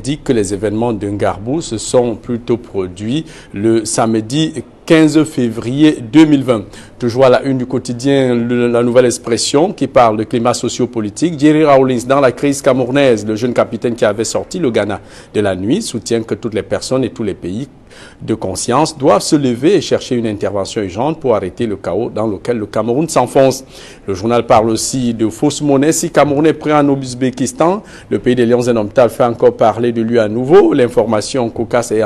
dit que les événements de Ngarbou se sont plutôt produits le samedi 15 février 2020. Toujours à la une du quotidien, la nouvelle expression qui parle de climat socio-politique. Jerry Rawlings, dans la crise camerounaise, le jeune capitaine qui avait sorti le Ghana de la nuit, soutient que toutes les personnes et tous les pays de conscience doivent se lever et chercher une intervention urgente pour arrêter le chaos dans lequel le Cameroun s'enfonce. Le journal parle aussi de fausse monnaie. Si Cameroun est prêt en Ouzbékistan, le pays des lions indomptables fait encore parler de lui à nouveau. L'information cocasse est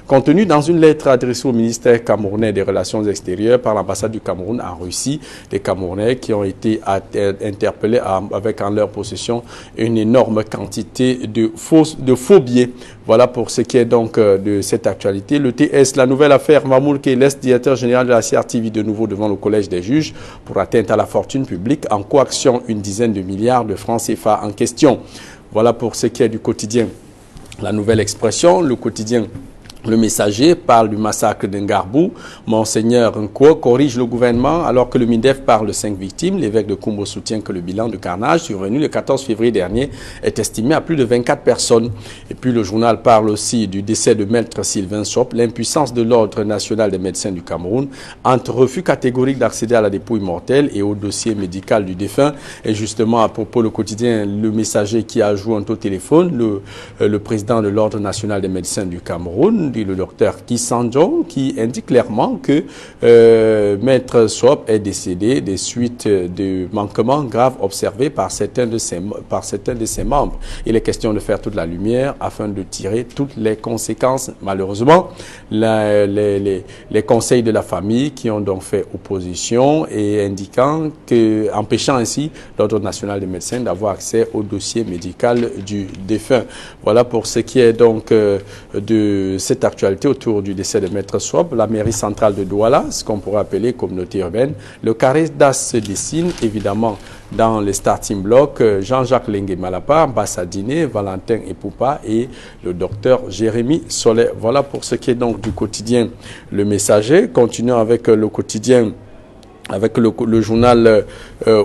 contenue dans une lettre adressée au ministère camerounais des Relations extérieures par l'ambassade du Cameroun en Russie. Des Camerounais qui ont été interpellés avec en leur possession une énorme quantité de faux billets. Voilà pour ce qui est donc de cette actualité. Le TS, la nouvelle affaire Mamour Key, l'ex-directeur général de la CRTV, de nouveau devant le collège des juges pour atteinte à la fortune publique en coaction, une dizaine de milliards de francs CFA en question. Voilà pour ce qui est du quotidien. La nouvelle expression, le quotidien. Le Messager parle du massacre d'Ngarbou. Monseigneur Nkwo corrige le gouvernement alors que le MINDEF parle de 5 victimes. L'évêque de Kumbo soutient que le bilan de carnage survenu le 14 février dernier est estimé à plus de 24 personnes. Et puis le journal parle aussi du décès de maître Sylvain Sop, l'impuissance de l'Ordre national des médecins du Cameroun entre refus catégorique d'accéder à la dépouille mortelle et au dossier médical du défunt. Et justement, à propos le quotidien, le Messager qui a joué au téléphone, le président de l'Ordre national des médecins du Cameroun, le docteur Kissanjon, qui indique clairement que Maître Swap est décédé des suites de manquements graves observés par certains de ses membres. Il est question de faire toute la lumière afin de tirer toutes les conséquences. Malheureusement, les conseils de la famille qui ont donc fait opposition et empêchant ainsi l'Ordre national des médecins d'avoir accès au dossier médical du défunt. Voilà pour ce qui est donc de cette actualité autour du décès de Maître Swab. La mairie centrale de Douala, ce qu'on pourrait appeler communauté urbaine. Le carré d'As se dessine évidemment dans les starting blocks. Jean-Jacques Lengue Malapa, Bassadine, Valentin Epoupa et le docteur Jérémy Solet. Voilà pour ce qui est donc du quotidien Le Messager. Continuons avec le quotidien, avec le journal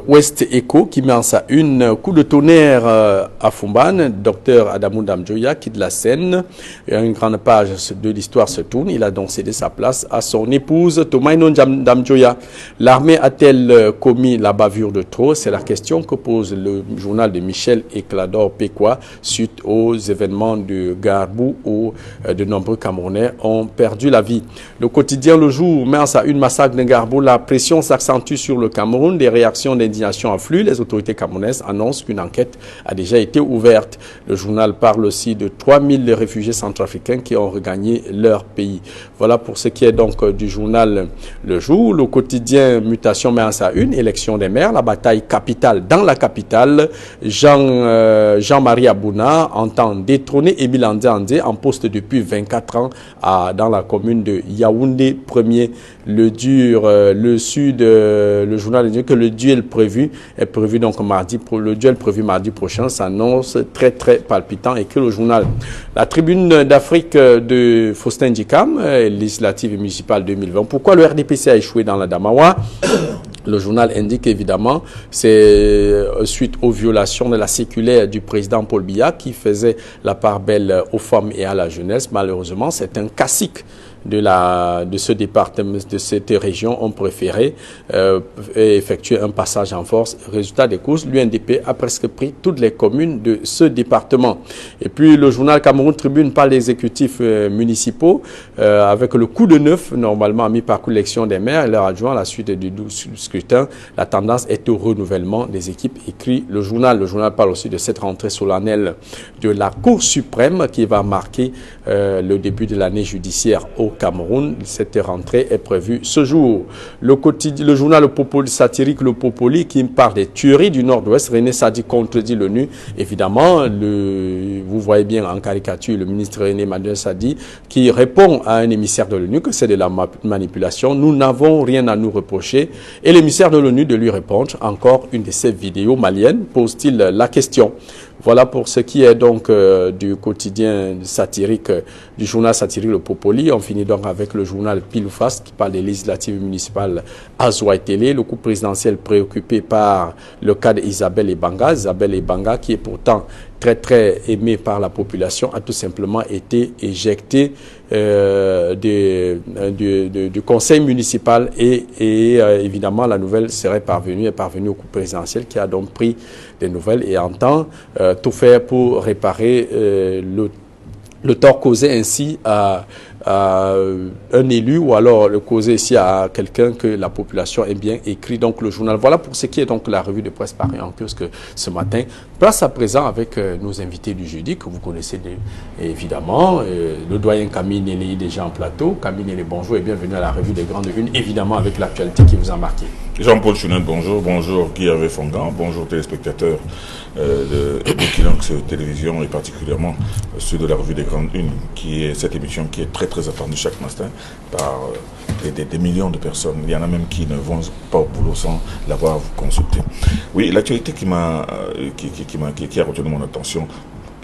Ouest Echo qui met en sa une coup de tonnerre à Fumban. Docteur Adamou Damjoya quitte la scène. Une grande page de l'histoire se tourne. Il a donc cédé sa place à son épouse Tomaino Damjoya. L'armée a-t-elle commis la bavure de trop? C'est la question que pose le journal de Michel Eklador Péquois suite aux événements de Ngarbou où de nombreux Camerounais ont perdu la vie. Le quotidien Le Jour met en sa une massacre de Ngarbou. La pression s'accentue sur le Cameroun. Des réactions d'indignation affluent. Les autorités camerounaises annoncent qu'une enquête a déjà été ouverte. Le journal parle aussi de 3000 réfugiés centrafricains qui ont regagné leur pays. Voilà pour ce qui est donc du journal Le Jour. Le quotidien Mutation met en sa une élection des maires. La bataille capitale dans la capitale. Jean-Marie Abouna entend détrôner Émile Andé en poste depuis 24 ans dans la commune de Yaoundé 1er. Le journal dit que le duel prévu donc mardi prochain s'annonce très très palpitant et que le journal La Tribune d'Afrique de Faustin Dikam, législative et municipale 2020. Pourquoi le RDPC a échoué dans la Damawa? Le journal indique évidemment c'est suite aux violations de la circulaire du président Paul Biya qui faisait la part belle aux femmes et à la jeunesse. Malheureusement, c'est un cacique de ce département, de cette région, ont préféré effectuer un passage en force. Résultat des courses, l'UNDP a presque pris toutes les communes de ce département. Et puis le journal Cameroun Tribune parle des exécutifs municipaux avec le coup de neuf normalement mis par l'élection des maires et leur adjoint à la suite du scrutin. La tendance est au renouvellement des équipes, écrit le journal. Le journal parle aussi de cette rentrée solennelle de la Cour suprême qui va marquer le début de l'année judiciaire au Cameroun. Cette rentrée est prévue ce jour. Le journal satirique Le Popoli qui parle des tueries du Nord-Ouest. René Sadi contredit l'ONU. Évidemment, vous voyez bien en caricature le ministre René Manuel Sadi qui répond à un émissaire de l'ONU que c'est de la manipulation. Nous n'avons rien à nous reprocher. Et l'émissaire de l'ONU de lui répondre. Encore une de ces vidéos maliennes pose-t-il la question. Voilà pour ce qui est donc du quotidien satirique, du journal satirique Le Popoli. On finit donc avec le journal Pile ou Face qui parle des législatives municipales à Zouaïtélé. Le coup présidentiel préoccupé par le cas d'Isabelle Ebanga. Isabelle Ebanga qui est pourtant très aimé par la population, a tout simplement été éjecté du conseil municipal et évidemment la nouvelle est parvenue au coup présidentiel qui a donc pris des nouvelles et entend tout faire pour réparer le tort causé ainsi à un élu ou alors le causer ici à quelqu'un que la population aime bien écrit donc le journal. Voilà pour ce qui est donc la revue de presse parue en kiosque ce matin. Place à présent avec nos invités du jeudi que vous connaissez évidemment. Le doyen Camille Nélé déjà en plateau. Camille Nélé, bonjour et bienvenue à la revue des grandes unes, évidemment avec l'actualité qui vous a marqué. Jean-Paul Chounet, bonjour. Bonjour Guy Hervé Fongan. Bonjour téléspectateurs de Equilanx Télévision et particulièrement ceux de la revue des grandes unes, qui est cette émission qui est très attendue chaque matin par des millions de personnes. Il y en a même qui ne vont pas au boulot sans l'avoir consulté. Oui, l'actualité qui a retenu mon attention.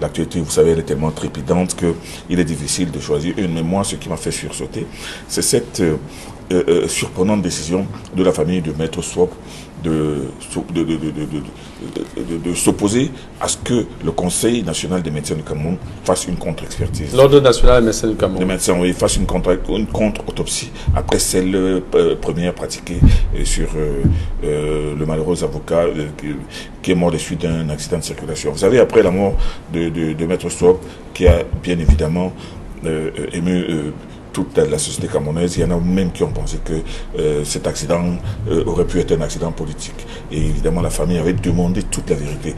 L'actualité, vous savez, elle est tellement trépidante qu'il est difficile de choisir une. Mais moi, ce qui m'a fait sursauter, c'est cette surprenante décision de la famille de Maître Swop de s'opposer à ce que le Conseil national des médecins du Cameroun fasse une contre-expertise. L'Ordre national des médecins du Cameroun. Les médecins, oui, fassent une contre-autopsie après celle première pratiquée sur le malheureux avocat qui est mort des suites d'un accident de circulation. Vous savez, après la mort de Maître Swop, qui a bien évidemment ému toute la société camerounaise, il y en a même qui ont pensé que cet accident aurait pu être un accident politique. Et évidemment, la famille avait demandé toute la vérité.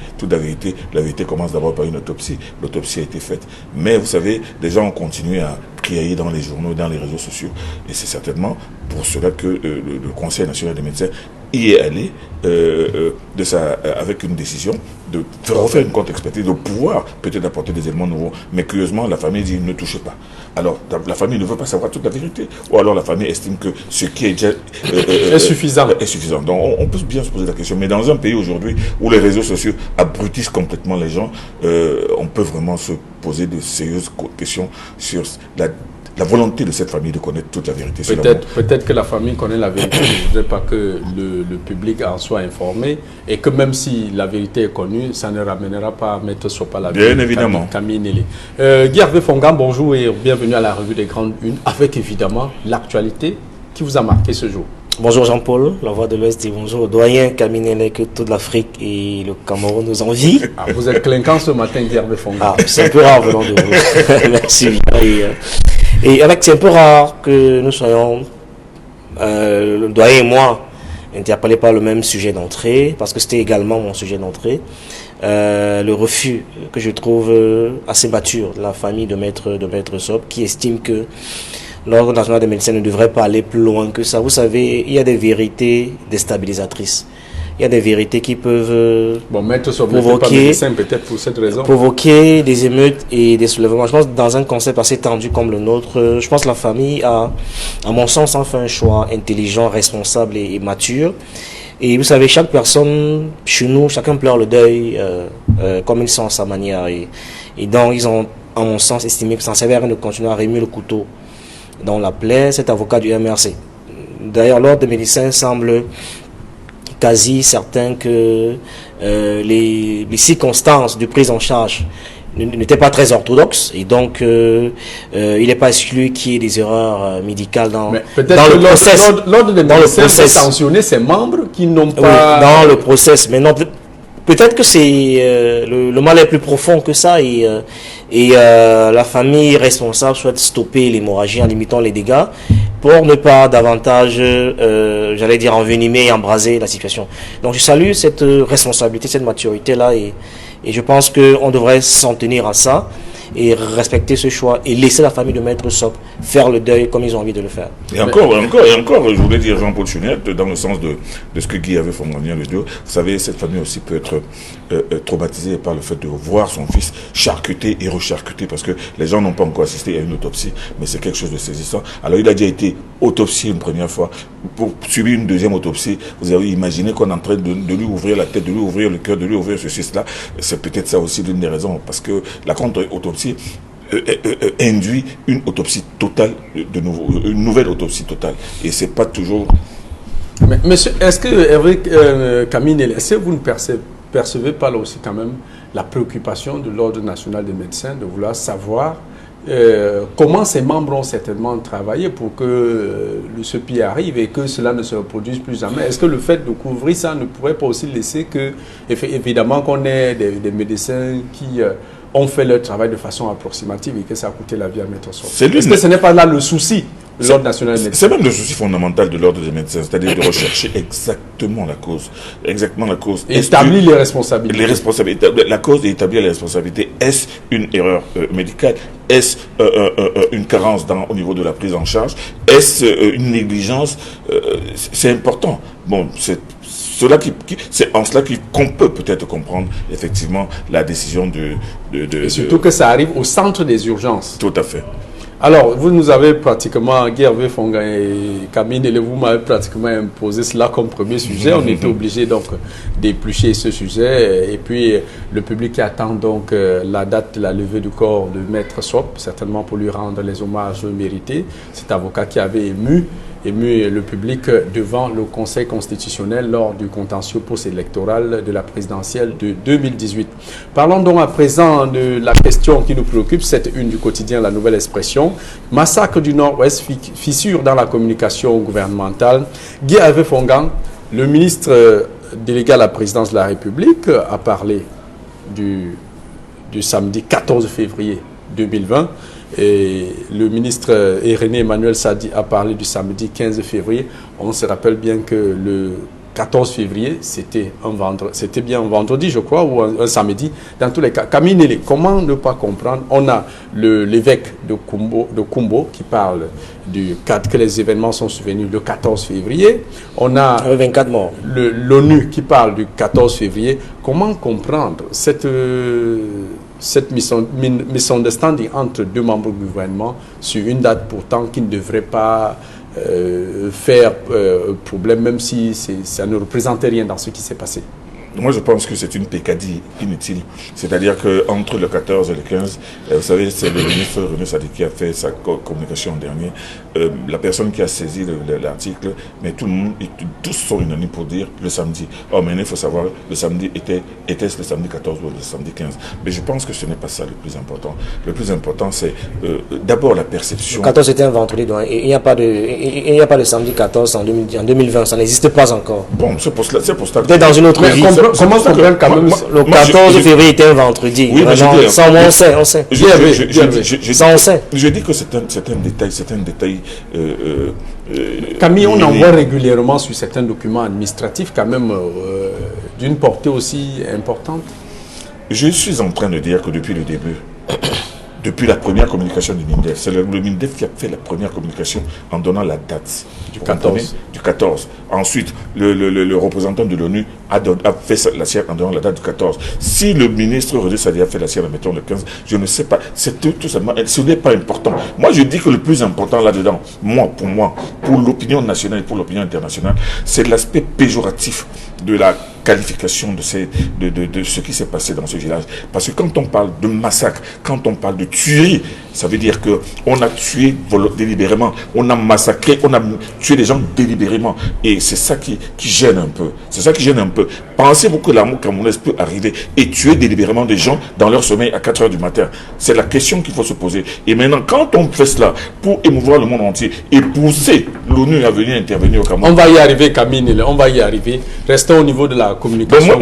La vérité commence d'abord par une autopsie. L'autopsie a été faite. Mais vous savez, les gens ont continué à crier dans les journaux, dans les réseaux sociaux. Et c'est certainement pour cela que le Conseil national des médecins y est allé avec une décision de refaire une contre-expertise, de pouvoir peut-être apporter des éléments nouveaux. Mais curieusement, la famille dit ne touchez pas. Alors, la famille ne veut pas savoir toute la vérité. Ou alors la famille estime que ce qui est déjà est suffisant. Donc, on peut bien se poser la question. Mais dans un pays aujourd'hui où les réseaux sociaux abrutissent complètement les gens, on peut vraiment se poser de sérieuses questions sur la volonté de cette famille de connaître toute la vérité. Peut-être que la famille connaît la vérité, je ne voudrais pas que le public en soit informé et que même si la vérité est connue, ça ne ramènera pas à mettre sur pas la vérité. Bien évidemment. Camille Nélé. Guy Hervé Fongan, bonjour et bienvenue à la revue des grandes unes avec évidemment l'actualité qui vous a marqué ce jour. Bonjour Jean-Paul, la voix de l'Ouest, et bonjour au doyen Camille Nélé que toute l'Afrique et le Cameroun nous envient. Vous êtes clinquant ce matin, Guy Hervé Fongan. C'est un peu rare venant de vous. Merci. Et avec, c'est un peu rare que nous soyons, le doyen et moi, interpellés par le même sujet d'entrée, parce que c'était également mon sujet d'entrée. Le refus que je trouve assez mature de la famille de Maître Swop, qui estime que l'Ordre national des médecins ne devrait pas aller plus loin que ça. Vous savez, il y a des vérités déstabilisatrices. Il y a des vérités qui peuvent provoquer des émeutes et des soulèvements. Je pense que dans un concept assez tendu comme le nôtre, je pense que la famille a, à mon sens, fait un choix intelligent, responsable et mature. Et vous savez, chaque personne, chez nous, chacun pleure le deuil comme il sent à sa manière. Et donc, ils ont, à mon sens, estimé que ça ne servait à rien de continuer à remuer le couteau dans la plaie, cet avocat du MRC. D'ailleurs, l'Ordre des médecins semble quasi certain que les circonstances de prise en charge n'étaient pas très orthodoxes et donc il n'est pas exclu qu'il y ait des erreurs médicales dans le process. L'Ordre des médecins peut sanctionner ses membres qui n'ont pas... dans le process, mais non, peut-être que c'est le mal est plus profond que ça et la famille responsable souhaite stopper l'hémorragie en limitant les dégâts pour ne pas davantage, j'allais dire, envenimer et embraser la situation. Donc je salue cette responsabilité, cette maturité-là et je pense qu'on devrait s'en tenir à ça et respecter ce choix et laisser la famille de Maître Swop faire le deuil comme ils ont envie de le faire. Et encore, je voulais dire Jean-Paul Chounet, dans le sens de ce que Guy avait formulé le deux. Vous savez, cette famille aussi peut être traumatisée par le fait de voir son fils charcuté et recharcuté, parce que les gens n'ont pas encore assisté à une autopsie, mais c'est quelque chose de saisissant. Alors il a déjà été autopsié une première fois, pour subir une deuxième autopsie, vous avez imaginé qu'on est en train de lui ouvrir la tête, de lui ouvrir le cœur, de lui ouvrir ceci, cela. C'est peut-être ça aussi l'une des raisons, parce que la contre-autopsie induit une autopsie totale, une nouvelle autopsie totale. Et c'est pas toujours... Mais monsieur, est-ce que, Camille Nélé, est-ce que vous ne percevez pas là aussi quand même la préoccupation de l'Ordre national des médecins de vouloir savoir comment ces membres ont certainement travaillé pour que ce pire arrive et que cela ne se reproduise plus jamais? Est-ce que le fait de couvrir ça ne pourrait pas aussi laisser que, évidemment, qu'on ait des médecins qui ont fait leur travail de façon approximative et que ça a coûté la vie à mettre sur? Est-ce que ce n'est pas là le souci de l'Ordre national des médecins? C'est même le souci fondamental de l'Ordre des médecins, c'est-à-dire de rechercher exactement la cause. Exactement la cause. Et établir les responsabilités. Les responsabilités. La cause et établir les responsabilités. Est-ce une erreur médicale? Est-ce une carence au niveau de la prise en charge? Est-ce une négligence? C'est important. Bon, c'est en cela qu'on peut peut-être comprendre effectivement la décision et surtout que ça arrive au centre des urgences. Tout à fait. Alors, vous nous avez pratiquement, Guy Hervé Fongan et Camille, vous m'avez pratiquement imposé cela comme premier sujet. On était obligé donc d'éplucher ce sujet. Et puis, le public attend donc la date de la levée du corps de Maître Swop, certainement pour lui rendre les hommages mérités. Cet avocat qui avait ému le public devant le Conseil constitutionnel lors du contentieux post-électoral de la présidentielle de 2018. Parlons donc à présent de la question qui nous préoccupe, cette une du quotidien La Nouvelle Expression. Massacre du Nord-Ouest, fissure dans la communication gouvernementale. Guy Hervé Fongan, le ministre délégué à la présidence de la République, a parlé du samedi 14 février 2020. Et le ministre René Emmanuel Sadi a parlé du samedi 15 février. On se rappelle bien que le 14 février, c'était bien un vendredi, je crois, ou un samedi. Dans tous les cas, Camille Nélé, comment ne pas comprendre? On a l'évêque de Kumbo qui parle que les événements sont survenus le 14 février. On a 24 morts. L'ONU qui parle du 14 février. Comment comprendre cette misunderstanding entre deux membres du gouvernement sur une date pourtant qui ne devrait pas faire problème, même si ça ne représentait rien dans ce qui s'est passé? Moi, je pense que c'est une pécadille inutile. C'est-à-dire qu'entre le 14 et le 15, vous savez, c'est le ministre René Sadi qui a fait sa communication dernier. La personne qui a saisi l'article, mais tous sont unanimes pour dire le samedi. Oh, mais il faut savoir, le samedi était-ce le samedi 14 ou le samedi 15? Mais je pense que ce n'est pas ça le plus important. Le plus important, c'est d'abord la perception. Le 14 était un vendredi, donc il n'y a pas de samedi 14 en 2020, ça n'existe pas encore. Bon, c'est pour cela. Peut-être dans une autre vie. Comment comprendre quand même le 14 février était un vendredi. Oui, mais ça, on sait. Je dis que c'est un détail. Camille, on en voit régulièrement sur certains documents administratifs quand même d'une portée aussi importante. Je suis en train de dire que depuis le début, depuis la première communication du MINDEF, c'est le MINDEF qui a fait la première communication en donnant la date du 14. Du 14. Ensuite, le représentant de l'ONU a fait la sienne en donnant la date du 14. Si le ministre René Sadi a fait la sienne, mettons le 15, je ne sais pas. C'est tout simplement, ce n'est pas important. Moi, je dis que le plus important là-dedans, pour l'opinion nationale et pour l'opinion internationale, c'est l'aspect péjoratif de la qualification de ce qui s'est passé dans ce village. Parce que quand on parle de massacre, quand on parle de tuerie, ça veut dire qu'on a tué délibérément, on a massacré, on a tué des gens délibérément. Et c'est ça qui gêne un peu. C'est ça qui gêne un peu. Pensez-vous que l'amour camerounaise peut arriver et tuer délibérément des gens dans leur sommeil à 4 h du matin? C'est la question qu'il faut se poser. Et maintenant, quand on fait cela pour émouvoir le monde entier et pousser l'ONU à venir intervenir au Cameroun... On va y arriver, Camille, on va y arriver. Restons au niveau de la communication.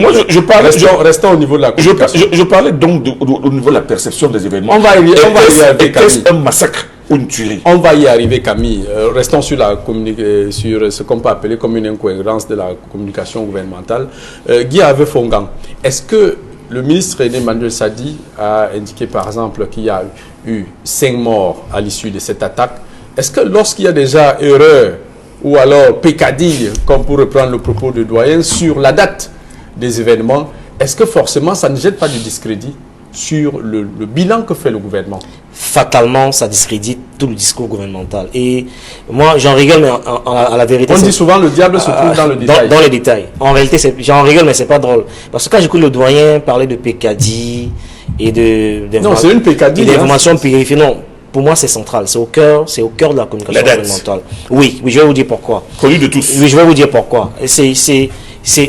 Restons au niveau de la communication. Je parlais donc au niveau de la perception des événements. On va y arriver, Camille. Est-ce un massacre ou une tuerie? On va y arriver, Camille. Restons sur ce qu'on peut appeler comme une incohérence de la communication gouvernementale. Guy Hervé Fongan, est-ce que le ministre René Emmanuel Sadi a indiqué par exemple qu'il y a eu 5 morts à l'issue de cette attaque? Est-ce que lorsqu'il y a déjà erreur ou alors pécadille, comme pour reprendre le propos du doyen, sur la date des événements, est-ce que forcément ça ne jette pas du discrédit sur le bilan que fait le gouvernement? Fatalement, ça discrédite tout le discours gouvernemental. Et moi, j'en rigole, mais à la vérité... On dit souvent le diable se trouve dans le détail. Dans les détails. En réalité, j'en rigole, mais c'est pas drôle. Parce que quand j'écoute le doyen parler de pécadille et non, c'est une pécadille. D'informations périphériques. Non, pour moi, c'est central. C'est au cœur de la communication gouvernementale. Oui, je vais vous dire pourquoi. Connu de tous. Oui, je vais vous dire pourquoi. C'est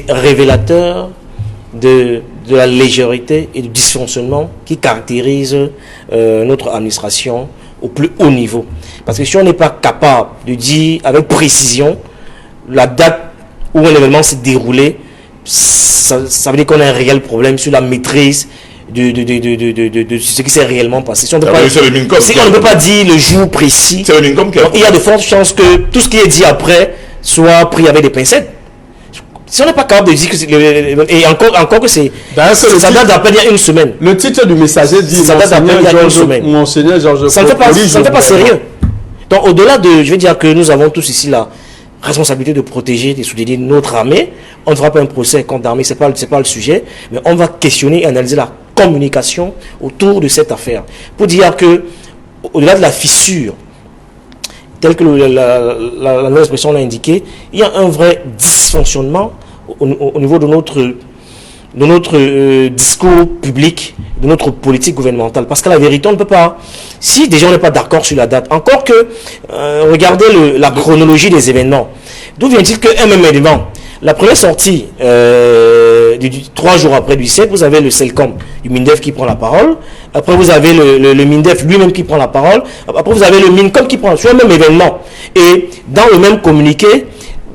révélateur de la légèreté et du dysfonctionnement qui caractérise notre administration au plus haut niveau. Parce que si on n'est pas capable de dire avec précision la date où un événement s'est déroulé, ça veut dire qu'on a un réel problème sur la maîtrise de ce qui s'est réellement passé. Si on ne peut pas dire le jour précis, il y a de fortes chances que tout ce qui est dit après soit pris avec des pincettes. Si on n'est pas capable de dire que c'est... Et encore que c'est... Ça date d'à peine il y a une semaine. Le titre du messager dit... Ça date d'à peine il y a une semaine. Monseigneur Georges... Ça ne fait pas sérieux. Donc au-delà de... Je veux dire que nous avons tous ici la responsabilité de protéger, de soutenir notre armée. On ne fera pas un procès contre l'armée, c'est pas le sujet. Mais on va questionner et analyser la communication autour de cette affaire. Pour dire que, au-delà de la fissure, telle que la nouvelle expression l'a indiqué, il y a un vrai dysfonctionnement au niveau de notre discours public, de notre politique gouvernementale. Parce que la vérité, on ne peut pas... Si déjà on n'est pas d'accord sur la date, encore que, regardez la chronologie des événements. D'où vient-il qu'un même événement, la première sortie, 3 jours après du 7, vous avez le CELCOM du MINDEF qui prend la parole. Après, vous avez le MINDEF lui-même qui prend la parole. Après, vous avez le MINCOM qui prend sur le même événement. Et dans le même communiqué,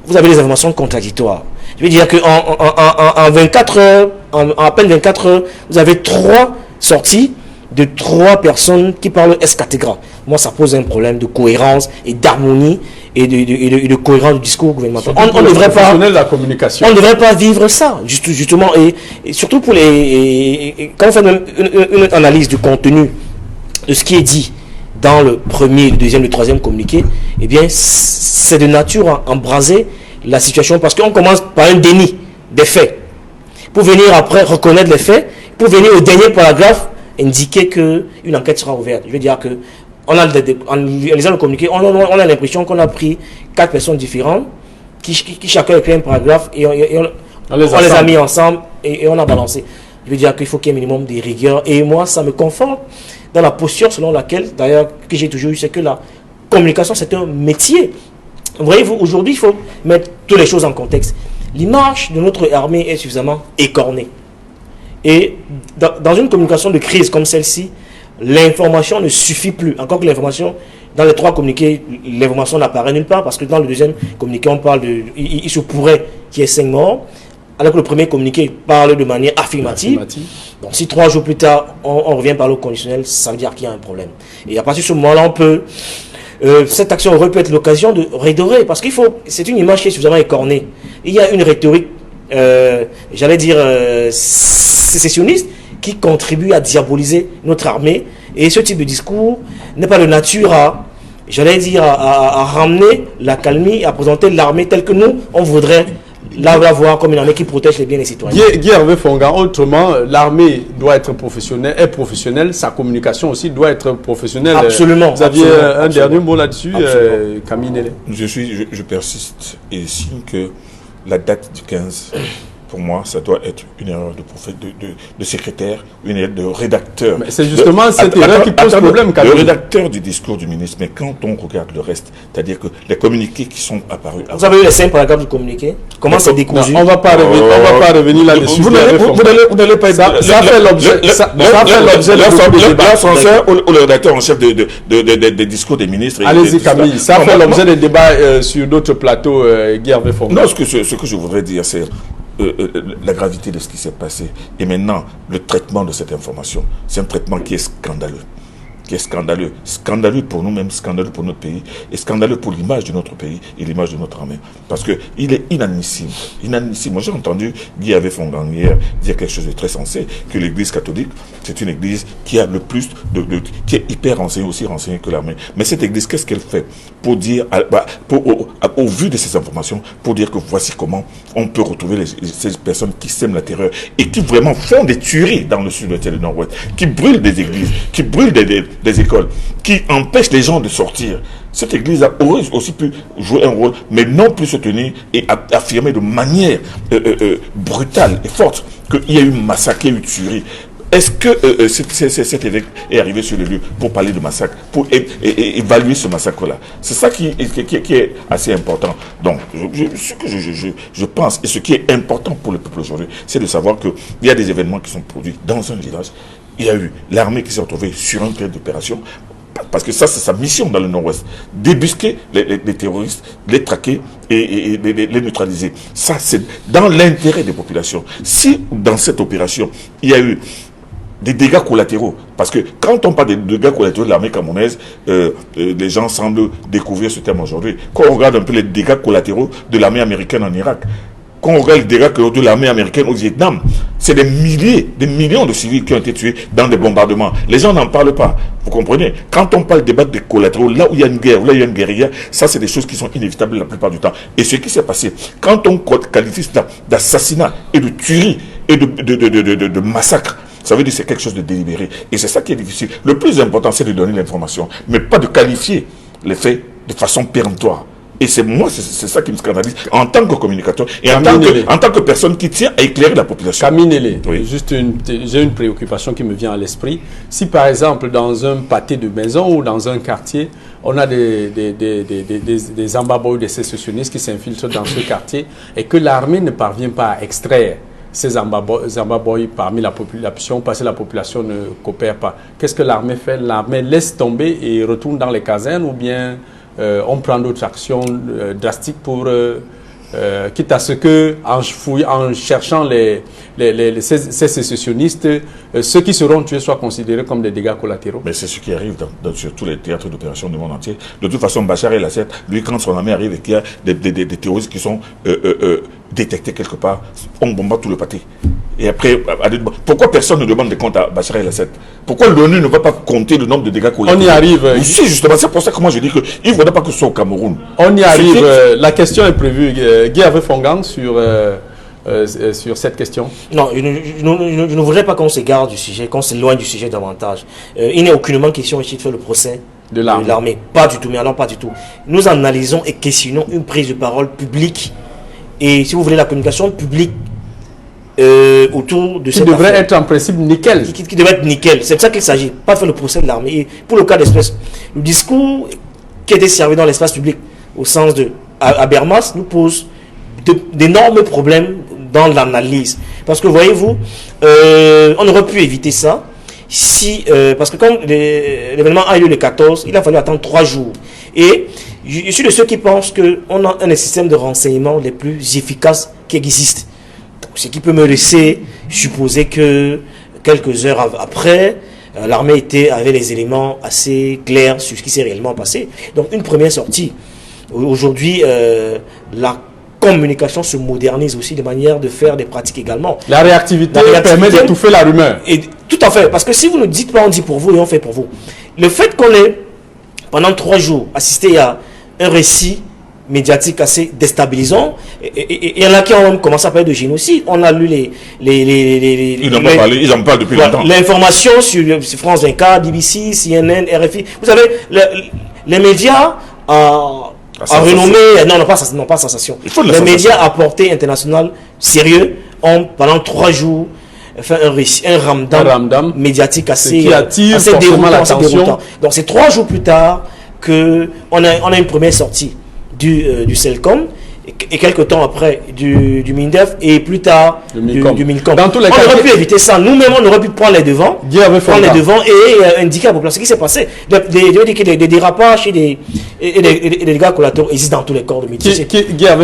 vous avez des informations contradictoires. Je veux dire qu'en 24 heures, en à peine 24 heures, vous avez 3 sorties de 3 personnes qui parlent escatégra. Moi, ça pose un problème de cohérence et d'harmonie et de cohérence du discours gouvernemental. On ne devrait pas... La communication. On ne devrait pas vivre ça, justement. Et surtout pour quand on fait une analyse du contenu de ce qui est dit dans le premier, le deuxième, le troisième communiqué, eh bien, c'est de nature à embraser la situation parce qu'on commence par un déni des faits. Pour venir après reconnaître les faits, pour venir au dernier paragraphe indiquer qu'une enquête sera ouverte. Je veux dire que en lisant le communiqué, on a l'impression qu'on a pris 4 personnes différentes qui chacun écrit un paragraphe et on les a mis ensemble et on a balancé. Je veux dire qu'il faut qu'il y ait un minimum de rigueur. Et moi, ça me conforte dans la posture selon laquelle, d'ailleurs, que j'ai toujours eu, c'est que la communication, c'est un métier. Vous voyez, aujourd'hui, il faut mettre toutes les choses en contexte. L'image de notre armée est suffisamment écornée. Et dans une communication de crise comme celle-ci, l'information ne suffit plus. Encore que l'information, dans les 3 communiqués, l'information n'apparaît nulle part parce que dans le deuxième communiqué, on parle il se pourrait qu'il y ait 5 morts. Alors que le premier communiqué parle de manière affirmative. Donc si 3 jours plus tard, on revient par le conditionnel, ça veut dire qu'il y a un problème. Et à partir de ce moment-là, cette action aurait pu être l'occasion de redorer parce c'est une image qui est suffisamment écornée. Il y a une rhétorique, j'allais dire, sécessionniste qui contribue à diaboliser notre armée. Et ce type de discours n'est pas de nature à ramener la calmie, à présenter l'armée telle que nous, on voudrait la voir comme une armée qui protège les biens des citoyens. Guy Hervé Fongan, autrement, l'armée doit être professionnelle, sa communication aussi doit être professionnelle. Absolument. Vous aviez un dernier mot là-dessus, Camille Nélé. Je persiste et signe que la date du 15, pour moi, ça doit être une erreur de secrétaire, une erreur de rédacteur. Mais c'est justement cette erreur qui pose problème. Le rédacteur du discours du ministre, mais quand on regarde le reste, c'est-à-dire que les communiqués qui sont apparus... Vous avez eu les 5 paragraphes du communiqué? Comment c'est décousu? On ne va pas revenir là-dessus. Vous n'allez pas... Ça fait l'objet de la censeur ou le rédacteur en chef des discours des ministres... Allez-y Camille, ça fait l'objet des débats sur d'autres plateaux, Guy Hervé Fongan. Non, ce que je voudrais dire, c'est... la gravité de ce qui s'est passé et maintenant le traitement de cette information, c'est un traitement qui est scandaleux. Scandaleux pour nous-mêmes, scandaleux pour notre pays et scandaleux pour l'image de notre pays et l'image de notre armée. Parce qu'il est inadmissible. Moi, j'ai entendu Guy Hervé Fongan hier dire quelque chose de très sensé, que l'église catholique, c'est une église qui a le plus qui est hyper renseignée, aussi renseignée que l'armée. Mais cette église, qu'est-ce qu'elle fait pour dire, au vu de ces informations, pour dire que voici comment on peut retrouver ces personnes qui sèment la terreur et qui vraiment font des tueries dans le sud et le nord-ouest, qui brûlent des églises, qui brûlent des écoles, qui empêchent les gens de sortir. Cette église aurait aussi pu jouer un rôle, mais non plus se tenir et affirmer de manière brutale et forte qu'il y a eu massacre, il y a eu tuerie. est-ce que cet évêque est arrivé sur le lieu pour parler de massacre, pour évaluer ce massacre-là? C'est ça qui est assez important. Donc, ce que je pense, et ce qui est important pour le peuple aujourd'hui, c'est de savoir qu'il y a des événements qui sont produits dans un village. Il y a eu l'armée qui s'est retrouvée sur un terrain d'opération, parce que ça, c'est sa mission dans le Nord-Ouest. Débusquer les terroristes, les traquer et les neutraliser. Ça, c'est dans l'intérêt des populations. Si, dans cette opération, il y a eu des dégâts collatéraux, parce que quand on parle des dégâts collatéraux de l'armée camerounaise, les gens semblent découvrir ce terme aujourd'hui. Quand on regarde un peu les dégâts collatéraux de l'armée américaine en Irak, quand on regarde les dégâts de l'armée américaine au Vietnam, c'est des milliers, des millions de civils qui ont été tués dans des bombardements. Les gens n'en parlent pas. Vous comprenez? Quand on parle des débats des collatéraux, là où il y a une guerre, là où il y a une guérilla, ça c'est des choses qui sont inévitables la plupart du temps. Et ce qui s'est passé, quand on qualifie cela d'assassinat et de tuerie et de massacre, ça veut dire que c'est quelque chose de délibéré. Et c'est ça qui est difficile. Le plus important, c'est de donner l'information, mais pas de qualifier les faits de façon péremptoire. Et c'est ça qui me scandalise en tant que communicateur et en tant que personne qui tient à éclairer la population. Camille, oui. J'ai une préoccupation qui me vient à l'esprit. Si par exemple dans un pâté de maison ou dans un quartier, on a des ambaboys, des sécessionnistes qui s'infiltrent dans ce quartier et que l'armée ne parvient pas à extraire ces ambaboys parmi la population, parce que la population ne coopère pas. Qu'est-ce que l'armée fait? L'armée laisse tomber et retourne dans les casernes, ou bien on prend d'autres actions drastiques pour, quitte à ce que, en cherchant ces sécessionnistes, ceux qui seront tués soient considérés comme des dégâts collatéraux. Mais c'est ce qui arrive sur tous les théâtres d'opération du monde entier. De toute façon, Bachar el-Assad, lui, quand son armée arrive et qu'il y a des terroristes qui sont détectés quelque part, on bombarde tout le pâté. Et après, pourquoi personne ne demande des comptes à Bachar el-Assad? Pourquoi l'ONU ne va pas compter le nombre de dégâts collatéraux? On y arrive. Si, justement, c'est pour ça que moi je dis qu'il ne faudrait pas que ce soit au Cameroun. On y arrive. La question est prévue. Guy Fongang sur cette question. Non, je ne voudrais pas qu'on s'égare du sujet, qu'on s'éloigne du sujet davantage. Il n'est aucunement question ici de faire le procès de l'armée. Pas du tout, mais alors pas du tout. Nous analysons et questionnons une prise de parole publique. Et si vous voulez, la communication publique autour de cette devrait être en principe nickel. Qui devrait être nickel. C'est de ça qu'il s'agit. Pas de faire le procès de l'armée. Et pour le cas d'espèce, le discours qui a été servi dans l'espace public, au sens de Habermas, nous pose d'énormes problèmes dans l'analyse. Parce que voyez-vous, on aurait pu éviter ça si, parce que quand l'événement a eu lieu le 14, il a fallu attendre 3 jours. Et je suis de ceux qui pensent qu'on a un des systèmes de renseignement les plus efficaces qui existent. Ce qui peut me laisser supposer que quelques heures après, l'armée avait les éléments assez clairs sur ce qui s'est réellement passé. Donc une première sortie. Aujourd'hui, la communication se modernise aussi de manière de faire des pratiques également. La réactivité permet d'étouffer la rumeur. Et, tout à fait, parce que si vous ne dites pas, on dit pour vous et on fait pour vous. Le fait qu'on ait, pendant 3 jours, assisté à un récit médiatique assez déstabilisant, et il y en a qui ont même commencé à parler de génocide. On a lu ils en parlent depuis longtemps. L'information sur France 24, BBC, CNN, RFI. Vous savez, les médias à renommée, non pas sensation. Les médias à portée internationale sérieux ont pendant 3 jours fait un ramadan médiatique assez déroutant. Donc c'est 3 jours plus tard qu'on a une première sortie du CELCOM et quelques temps après du MINDEF et plus tard du MINCOM. Dans tous les cas, on aurait pu éviter ça. Nous-mêmes, on aurait pu prendre les devants, et indiquer à la population ce qui s'est passé. Des dérapages et des dégâts collatéraux existent dans tous les corps de métier.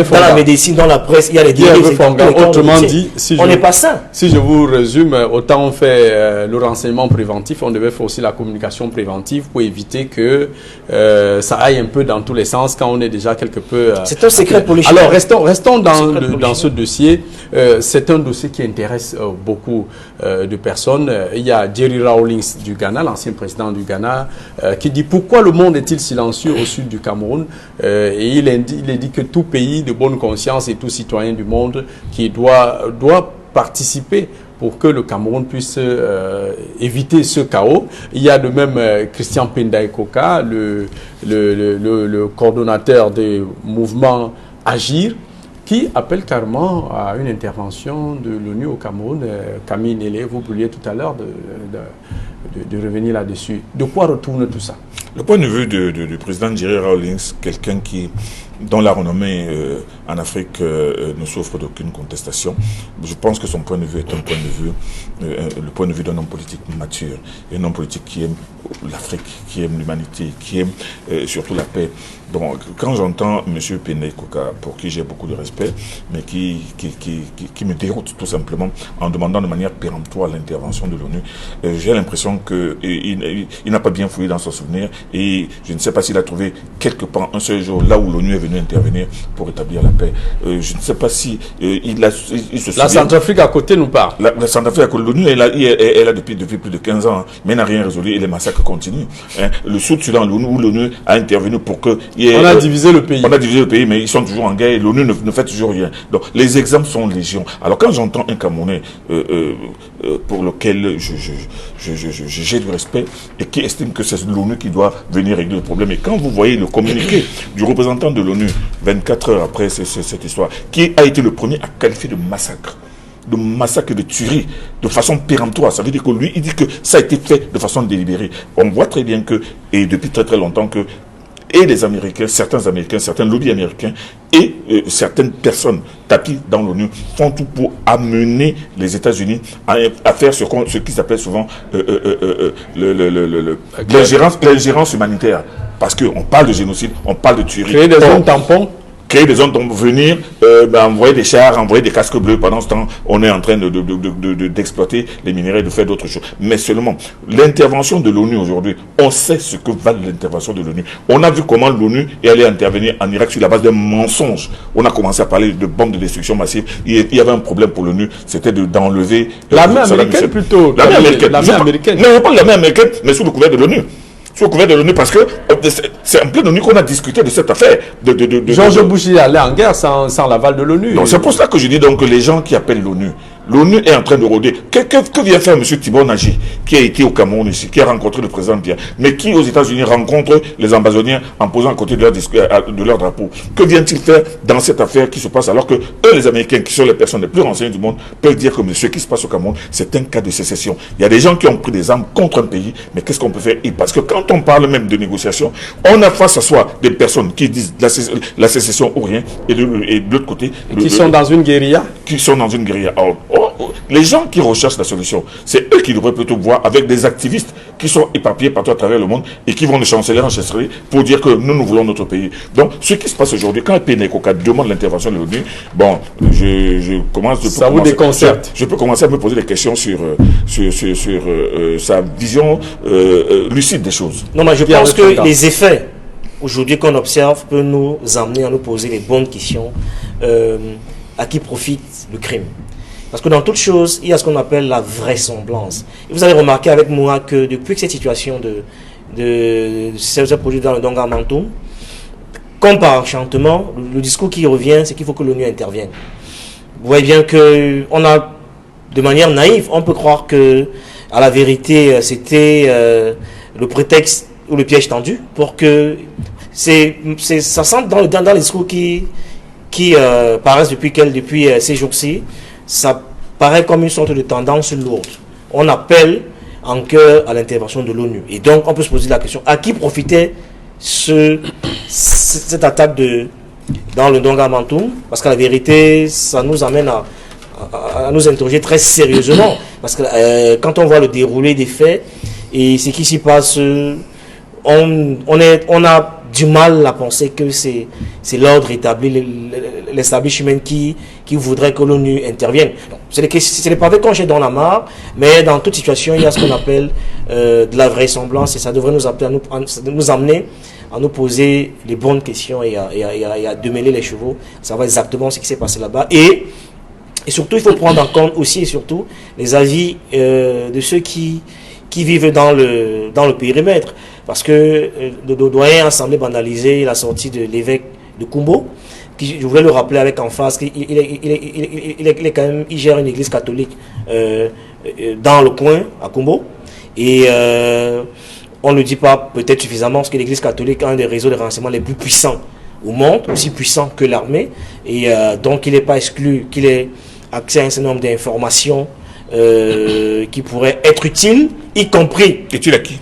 Dans la médecine, dans la presse, il y a des dérives. Autrement dit, on n'est pas sain. Si je vous résume, autant on fait le renseignement préventif, on devait faire aussi la communication préventive pour éviter que ça aille un peu dans tous les sens quand on est déjà quelque peu... C'est un secret politique. Alors, restons dans ce dossier. C'est un dossier qui intéresse beaucoup de personnes. Il y a Jerry Rawlings du Ghana, l'ancien président du Ghana, qui dit pourquoi le monde est-il silencieux au sud du Cameroun, et il dit que tout pays de bonne conscience et tout citoyen du monde qui doit participer pour que le Cameroun puisse éviter ce chaos. Il y a de même Christian Pendae Koka, le coordonnateur du mouvement Agir, qui appelle carrément à une intervention de l'ONU au Cameroun. Camille Nélé, vous vouliez tout à l'heure de revenir là-dessus. De quoi retourne tout ça? Le point de vue du président Jerry Rawlings, quelqu'un dont la renommée en Afrique ne souffre d'aucune contestation, je pense que son point de vue est un point de vue, le point de vue d'un homme politique mature, et un homme politique qui aime l'Afrique, qui aime l'humanité, qui aime surtout la paix. Donc, quand j'entends M. Pene Koka, pour qui j'ai beaucoup de respect, mais qui me déroute tout simplement en demandant de manière péremptoire l'intervention de l'ONU, j'ai l'impression qu'il n'a pas bien fouillé dans son souvenir, et je ne sais pas s'il a trouvé quelque part un seul jour là où l'ONU est venue intervenir pour établir la paix. Je ne sais pas si il se souvient. La Centrafrique à côté nous parle. La Centrafrique à côté, l'ONU est là depuis plus de 15 ans, hein, mais n'a rien résolu et les massacres continuent. Hein. Le Sud-Soudan, où l'ONU a intervenu pour que... On a divisé le pays. On a divisé le pays, mais ils sont toujours en guerre et l'ONU ne fait toujours rien. Donc les exemples sont légion. Alors quand j'entends un Camerounais pour lequel j'ai du respect et qui estime que c'est l'ONU qui doit venir régler le problème, et quand vous voyez le communiqué du représentant de l'ONU 24 heures après cette histoire, qui a été le premier à qualifier de massacre, de tuerie, de façon péremptoire. Ça veut dire que lui, il dit que ça a été fait de façon délibérée. On voit très bien que, et depuis très très longtemps, que et les Américains, certains lobbies américains et certaines personnes tapis dans l'ONU font tout pour amener les États-Unis à faire ce qui s'appelle souvent l'ingérence humanitaire. Parce qu'on parle de génocide, on parle de tuerie. Créer des zones tampons. Créer des zones pour venir, envoyer des chars, envoyer des casques bleus. Pendant ce temps, on est en train d'exploiter les minerais, de faire d'autres choses. Mais seulement, l'intervention de l'ONU aujourd'hui, on sait ce que valent l'intervention de l'ONU. On a vu comment l'ONU est allée intervenir en Irak sur la base d'un mensonge. On a commencé à parler de bombes de destruction massive. Il y avait un problème pour l'ONU, c'était d'enlever... L'armée américaine plutôt. L'armée américaine. américaine. Non, pas l'armée américaine, mais sous le couvert de l'ONU. Sous le couvert de l'ONU, parce que c'est en plein l'ONU qu'on a discuté de cette affaire. George Bush est allé en guerre sans l'aval de l'ONU. C'est pour ça que je dis donc que les gens qui appellent l'ONU est en train de rôder. Que vient faire M. Thibon Nagy, qui a été au Cameroun ici, qui a rencontré le président Biya, mais qui aux États-Unis rencontre les ambassadeurs en posant à côté de leur drapeau? Que vient-il faire dans cette affaire qui se passe alors que eux, les Américains, qui sont les personnes les plus renseignées du monde, peuvent dire que ce qui se passe au Cameroun, c'est un cas de sécession. Il y a des gens qui ont pris des armes contre un pays, mais qu'est-ce qu'on peut faire? Parce que quand on parle même de négociation, on a face à soi des personnes qui disent la sécession ou rien, et de l'autre côté... Qui sont dans une guérilla. Les gens qui recherchent la solution, c'est eux qui devraient plutôt voir avec des activistes qui sont éparpillés partout à travers le monde et qui vont de chanceler en chancellerie pour dire que nous voulons notre pays. Donc, ce qui se passe aujourd'hui, quand Pene Koka demande l'intervention de l'ONU, bon, ça vous déconcerte. Je peux commencer à me poser des questions sur sa vision lucide des choses. Non, mais je pense que les effets aujourd'hui qu'on observe peuvent nous amener à nous poser les bonnes questions. À qui profite le crime? Parce que dans toute chose, il y a ce qu'on appelle la vraisemblance. Et vous avez remarqué avec moi que depuis que cette situation s'est produite dans le Donga-Mantoum, comme par enchantement, le discours qui revient, c'est qu'il faut que l'ONU intervienne. Vous voyez bien que on a, de manière naïve, on peut croire que, à la vérité, c'était le prétexte ou le piège tendu pour que ça semble dans les discours qui paraissent depuis ces jours-ci. Ça paraît comme une sorte de tendance lourde. On appelle en cœur à l'intervention de l'ONU. Et donc, on peut se poser la question, à qui profitait cette attaque dans le Donga-Mantoum? Parce qu'à la vérité, ça nous amène à nous interroger très sérieusement. Parce que quand on voit le déroulé des faits et ce qui s'y passe, on a du mal à penser que c'est l'ordre établi, l'establishment qui voudrait que l'ONU intervienne. C'est les pavés qu'on jette dans la mare, mais dans toute situation, il y a ce qu'on appelle de la vraisemblance, et ça devrait nous amener à nous poser les bonnes questions et à démêler les chevaux, savoir exactement ce qui s'est passé là-bas. Et surtout, il faut prendre en compte aussi et surtout les avis de ceux qui vivent dans le périmètre. Parce que le doyen a semblé banaliser la sortie de l'évêque de Kumbo, qui, je voulais le rappeler avec emphase, qu'il gère une église catholique dans le coin, à Kumbo. Et on ne le dit pas peut-être suffisamment, parce que l'église catholique a un des réseaux de renseignement les plus puissants au monde, aussi puissant que l'armée. Et donc, il n'est pas exclu qu'il ait accès à un certain nombre d'informations qui pourraient être utiles, y compris... Utile à qui?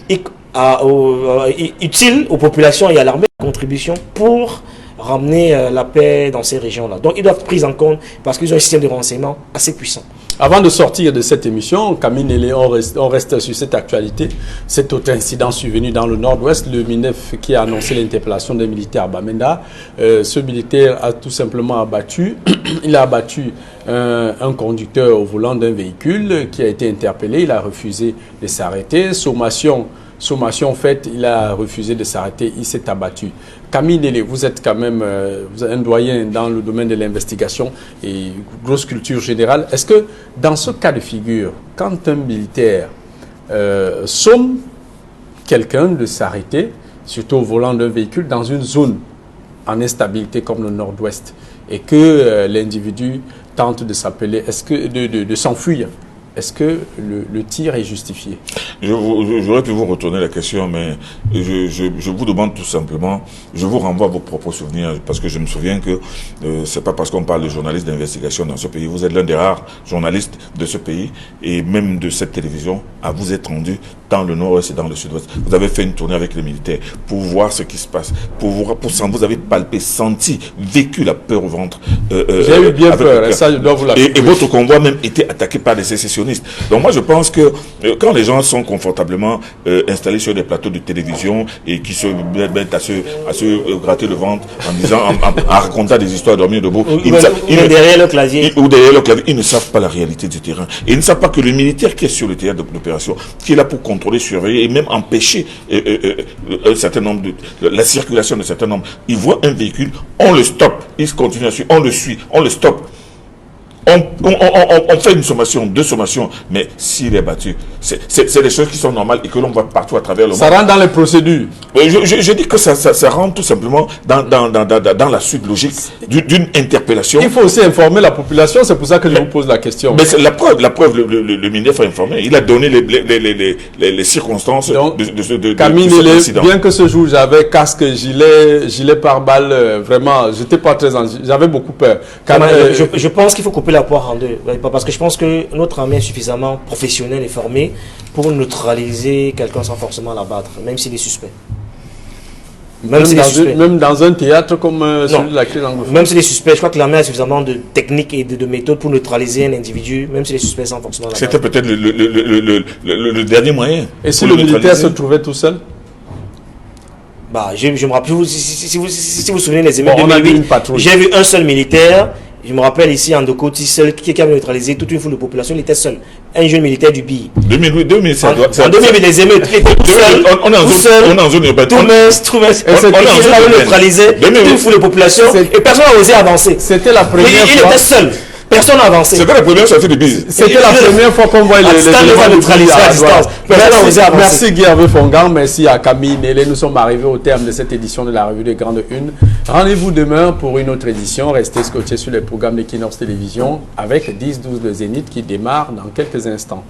Utile aux populations et à l'armée, contribution pour ramener la paix dans ces régions-là. Donc, ils doivent être pris en compte parce qu'ils ont un système de renseignement assez puissant. Avant de sortir de cette émission, Camille Nélé, on reste sur cette actualité. Cet autre incident survenu dans le nord-ouest, le MINEF qui a annoncé l'interpellation d'un militaire à Bamenda. Ce militaire a tout simplement abattu, il a abattu un conducteur au volant d'un véhicule qui a été interpellé. Il a refusé de s'arrêter. Sommation faite, il a refusé de s'arrêter, il s'est abattu. Camille Nélé, vous êtes quand même vous êtes un doyen dans le domaine de l'investigation et grosse culture générale. Est-ce que dans ce cas de figure, quand un militaire somme quelqu'un de s'arrêter, surtout au volant d'un véhicule, dans une zone en instabilité comme le nord-ouest, et que l'individu tente de s'appeler, est-ce que de s'enfuir, est-ce que le tir est justifié? J'aurais pu vous retourner la question, mais je vous demande tout simplement, je vous renvoie à vos propres souvenirs, parce que je me souviens que c'est pas parce qu'on parle de journalistes d'investigation dans ce pays, vous êtes l'un des rares journalistes de ce pays, et même de cette télévision, à vous être rendu dans le nord-ouest et dans le sud-ouest. Vous avez fait une tournée avec les militaires pour voir ce qui se passe, vous avez palpé, senti, vécu la peur au ventre. J'ai eu bien peur, et ça je dois vous l'avouer. Et votre convoi même était attaqué par des sécessionnistes. Donc moi je pense que quand les gens sont confortablement installés sur des plateaux de télévision et qui se mettent à se gratter le ventre en disant, en racontant des histoires dormir debout, ou derrière le clavier. Ils ne savent pas la réalité du terrain. Et ils ne savent pas que le militaire qui est sur le théâtre d'opération, qui est là pour contrôler, surveiller et même empêcher un certain nombre la circulation de certains nombres, il voit un véhicule, on le stoppe, il continue à suivre, on le suit, on le stoppe. On fait une sommation, deux sommations, mais s'il est battu, c'est des choses qui sont normales et que l'on voit partout à travers le monde. Ça rentre dans les procédures. Je dis que ça rentre tout simplement dans la suite logique d'une interpellation. Il faut aussi informer la population, c'est pour ça que je vous pose la question. Mais la preuve, le ministre a informé, il a donné les circonstances de Camille cet Nélé, incident. bien que ce jour j'avais casque, gilet pare-balles, vraiment, j'étais pas très j'avais beaucoup peur. Je pense qu'il faut couper la poire en deux, parce que je pense que notre armée est suffisamment professionnelle et formée pour neutraliser quelqu'un sans forcément l'abattre, même s'il est suspect. Même dans un théâtre comme celui de la crise anglophone. Même s'il est suspect, je crois que l'armée a suffisamment de techniques et de méthodes pour neutraliser un individu, même s'il est suspect sans forcément l'abattre. C'était peut-être le dernier moyen. Et si le militaire se trouvait tout seul? Je me rappelle, si vous vous souvenez des émeutes de 2008, j'ai vu un seul militaire. Je me rappelle ici en Dokoti, seul qui avait neutralisé toute une foule de population, il était seul. Un jeune militaire du BI. 2008, en 2008, les émeutes, il était tout seul. On est en zone urbaine. Tout mince. Il avait neutralisé toute une foule de population et personne n'a osé avancer. C'était la première fois. Il était seul. Personne n'a avancé. C'était la première sortie du BI. C'était la première fois qu'on voit les neutralisés à distance. Merci Guy Hervé Fongan, merci à Camille Nélé. Nous sommes arrivés au terme de cette édition de la revue des Grandes Unes. Rendez-vous demain pour une autre édition. Restez scotchés sur les programmes d'Equinox Télévision avec 10-12 de Zénith qui démarre dans quelques instants.